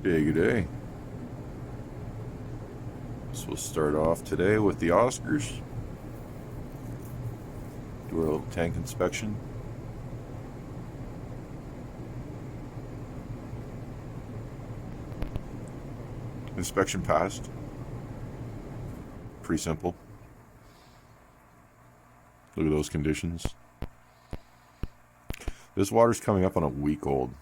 Good day. So we'll start off today with the Oscars. Do a little tank inspection. Inspection passed. Pretty simple. Look at those conditions. This water's coming up on a week old.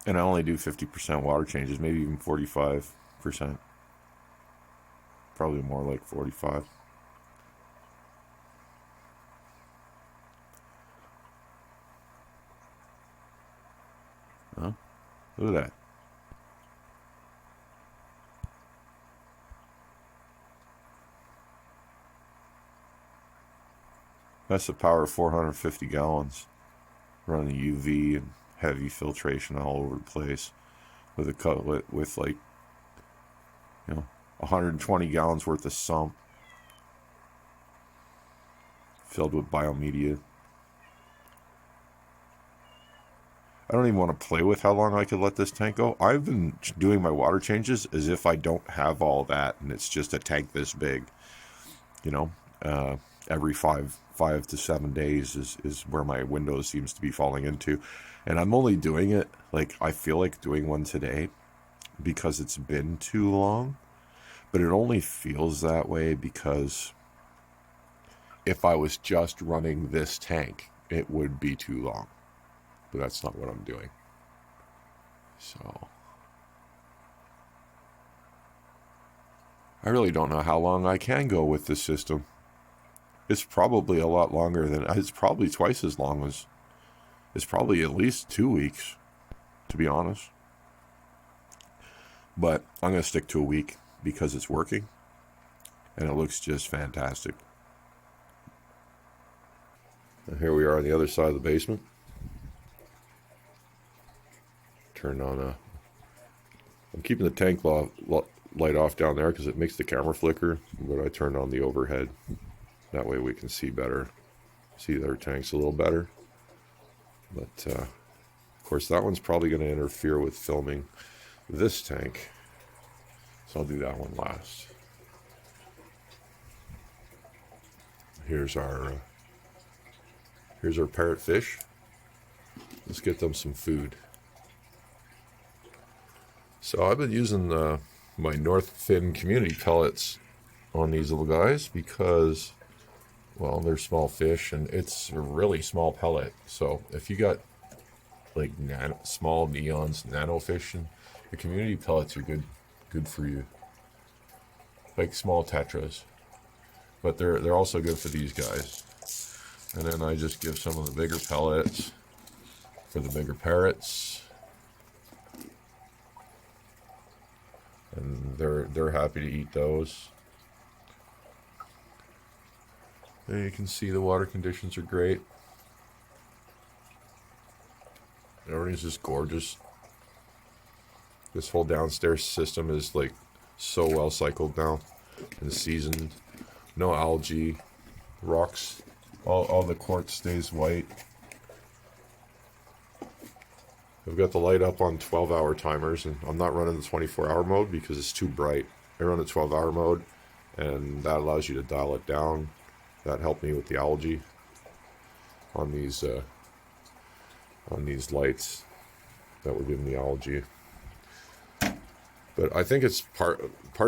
And I only do 50% water changes, maybe even 45%. Probably more like 45. Huh? Look at that. That's the power of 450 gallons. Running UV and heavy filtration all over the place with a cut with like 120 gallons worth of sump filled with biomedia. I don't even want to play with how long I could let this tank go. I've been doing my water changes as if I don't have all that and it's just a tank this big. Every five to 7 days is where my window seems to be falling into. And I'm only doing it, like, I feel like doing one today because it's been too long. But it only feels that way because if I was just running this tank, it would be too long. But that's not what I'm doing. So I really don't know how long I can go with this system. It's probably a lot longer than, it's probably twice as long as, it's probably at least 2 weeks, to be honest. But I'm going to stick to a week because it's working and it looks just fantastic. And here we are on the other side of the basement. Turned on I'm keeping the tank light off down there because it makes the camera flicker, but I turned on the overhead. That way we can see better, see their tanks a little better. But of course that one's probably going to interfere with filming this tank, so I'll do that one last. Here's our parrotfish. Let's get them some food. So I've been using my Northfin community pellets on these little guys because, well, they're small fish and it's a really small pellet. So if you got like small neons, nano fish, and the community pellets are good for you. Like small tetras, but they're also good for these guys. And then I just give some of the bigger pellets for the bigger parrots, and they're happy to eat those. There you can see the water conditions are great. Everything's just gorgeous. This whole downstairs system is like so well cycled now and seasoned. No algae, rocks, all the quartz stays white. I've got the light up on 12-hour timers, and I'm not running the 24-hour mode because it's too bright. I run the 12-hour mode, and that allows you to dial it down. That helped me with the algae on these lights that were giving the algae. But I think it's part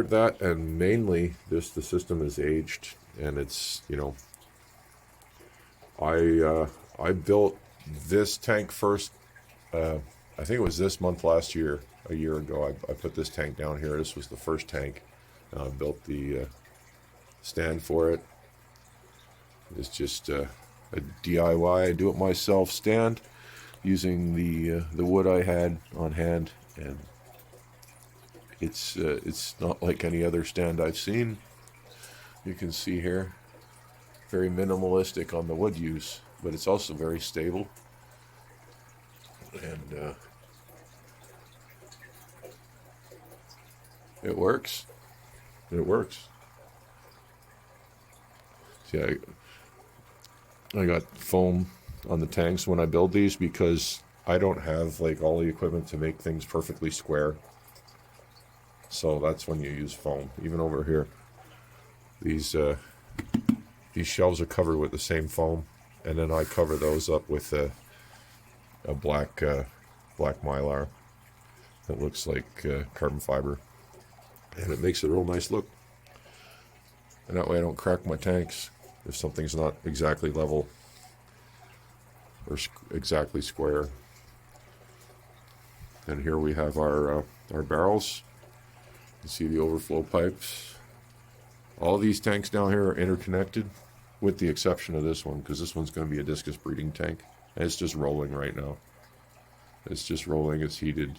that, and mainly the system is aged, and it's, I built this tank first. I think it was this month last year, a year ago. I put this tank down here. This was the first tank. I built the stand for it. It's just a DIY, do-it-myself stand using the wood I had on hand, and it's not like any other stand I've seen. You can see here, very minimalistic on the wood use, but it's also very stable. And it works. It works. See, I got foam on the tanks when I build these, because I don't have like all the equipment to make things perfectly square. So that's when you use foam. Even over here, these shelves are covered with the same foam, and then I cover those up with a black mylar that looks like carbon fiber, and it makes a real nice look. And that way I don't crack my tanks if something's not exactly level or exactly square. And here we have our barrels. You see the overflow pipes. All these tanks down here are interconnected, with the exception of this one, because this one's going to be a discus breeding tank. And it's just rolling right now. It's just rolling, it's heated.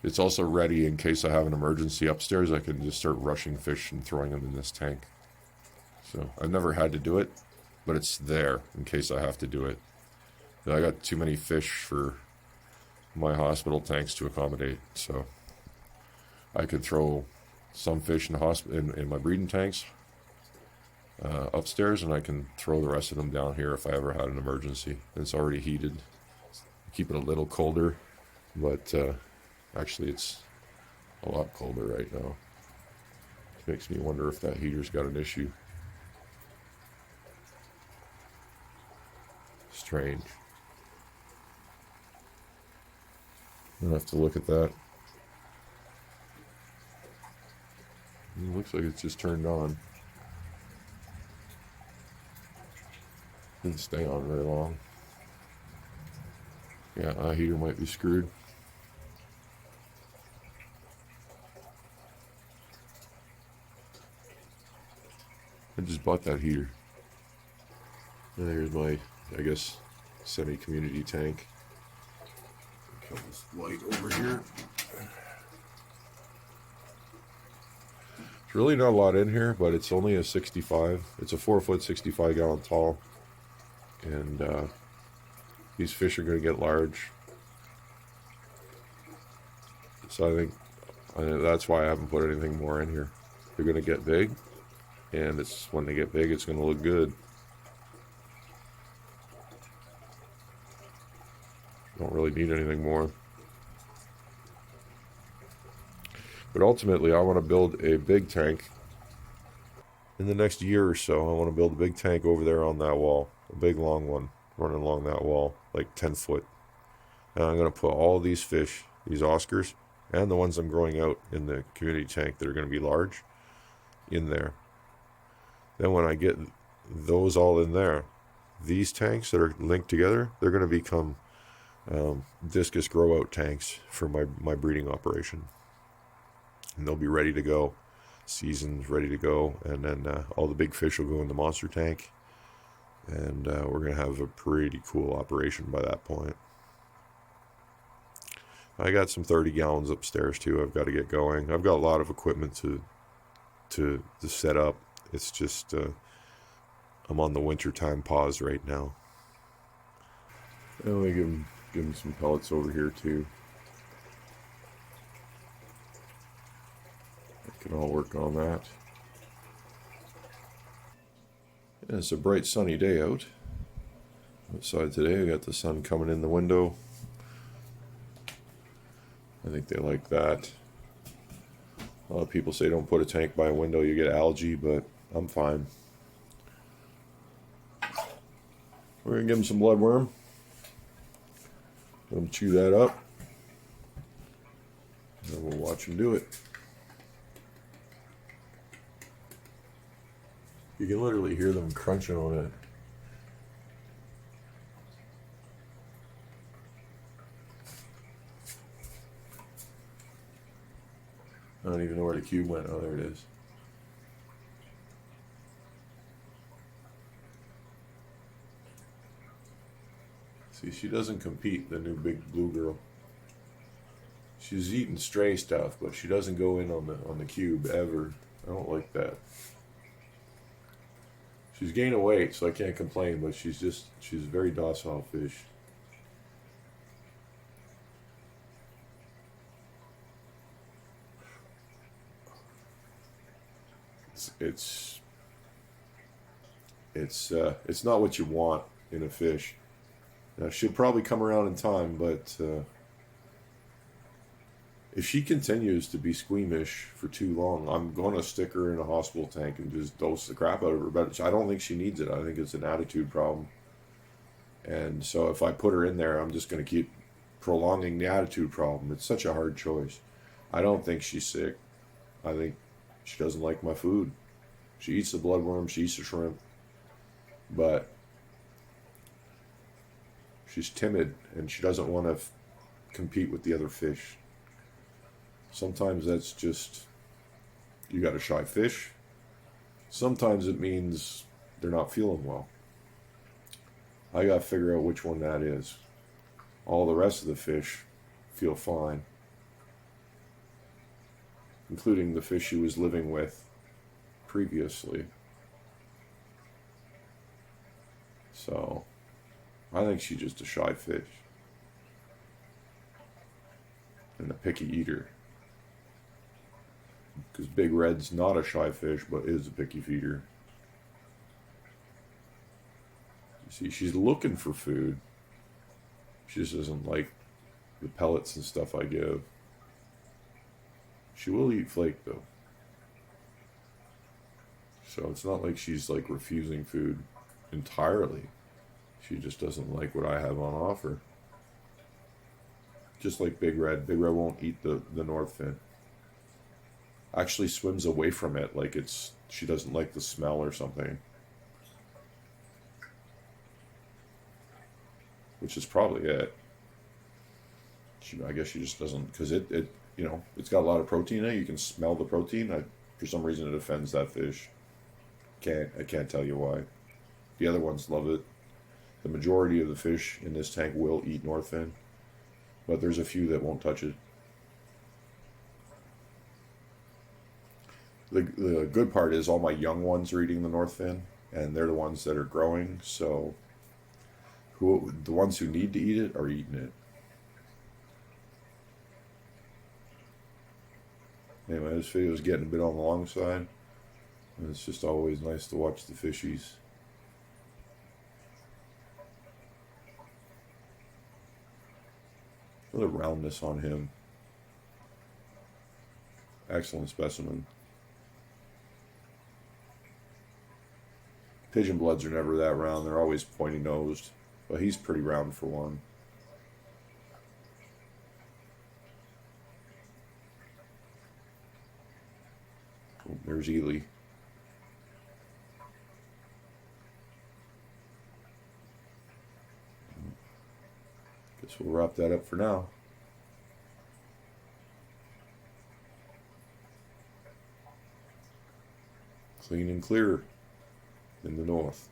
It's also ready in case I have an emergency upstairs. I can just start rushing fish and throwing them in this tank. So I've never had to do it, but it's there in case I have to do it. I got too many fish for my hospital tanks to accommodate, so I could throw some fish in my breeding tanks upstairs, and I can throw the rest of them down here if I ever had an emergency. It's already heated. Keep it a little colder, but actually it's a lot colder right now. It makes me wonder if that heater's got an issue. Strange. I'll have to look at that. It looks like it's just turned on. Didn't stay on very long. Yeah, heater might be screwed. I just bought that heater. And there's my, I guess, semi-community tank. Kill this light over here. There's really not a lot in here, but it's only a 65. It's a 4-foot, 65-gallon tall. And these fish are going to get large. So I think that's why I haven't put anything more in here. They're going to get big. And it's when they get big, it's going to look good. Don't really need anything more. But ultimately, I want to build a big tank. In the next year or so, I want to build a big tank over there on that wall. A big long one running along that wall, like 10 foot. And I'm going to put all these fish, these Oscars, and the ones I'm growing out in the community tank that are going to be large, in there. Then when I get those all in there, these tanks that are linked together, they're going to become discus grow out tanks for my breeding operation. And they'll be ready to go, seasoned, ready to go, and then all the big fish will go in the monster tank, and we're going to have a pretty cool operation by that point. I got some 30 gallons upstairs too. I've got to get going. I've got a lot of equipment to set up. It's just I'm on the wintertime pause right now. And we give him some pellets over here too. I can all work on that. And it's a bright sunny day outside today. We got the sun coming in the window. I think they like that. A lot of people say don't put a tank by a window, you get algae, but I'm fine. We're going to give him some bloodworm. Let him chew that up. And we'll watch him do it. You can literally hear them crunching on it. I don't even know where the cube went. Oh, there it is. See, she doesn't compete, the new big blue girl. She's eating stray stuff, but she doesn't go in on the cube ever. I don't like that. She's gaining weight, so I can't complain, but she's a very docile fish. It's It's not what you want in a fish. Now, she'll probably come around in time, but if she continues to be squeamish for too long, I'm going to stick her in a hospital tank and just dose the crap out of her. But I don't think she needs it. I think it's an attitude problem. And so if I put her in there, I'm just going to keep prolonging the attitude problem. It's such a hard choice. I don't think she's sick. I think she doesn't like my food. She eats the bloodworm, she eats the shrimp, but she's timid and she doesn't want to compete with the other fish. Sometimes that's just, you got a shy fish. Sometimes it means they're not feeling well. I got to figure out which one that is. All the rest of the fish feel fine, including the fish she was living with previously. So, I think she's just a shy fish and a picky eater. Because Big Red's not a shy fish, but is a picky feeder. You see, she's looking for food. She just doesn't like the pellets and stuff I give. She will eat flake though. So it's not like she's like refusing food entirely. She just doesn't like what I have on offer. Just like Big Red. Big Red won't eat the North Fin. Actually swims away from it like she doesn't like the smell or something. Which is probably it. I guess she just doesn't, because it's got a lot of protein in it. You can smell the protein. For some reason, it offends that fish. I can't tell you why. The other ones love it. The majority of the fish in this tank will eat North Fin, but there's a few that won't touch it. The good part is all my young ones are eating the North Fin, and they're the ones that are growing. So, the ones who need to eat it are eating it. Anyway, this video is getting a bit on the long side. And it's just always nice to watch the fishies. Look at the roundness on him. Excellent specimen. Pigeon bloods are never that round. They're always pointy nosed. But he's pretty round for one. Oh, there's Ely. Guess we'll wrap that up for now. Clean and clear in the north.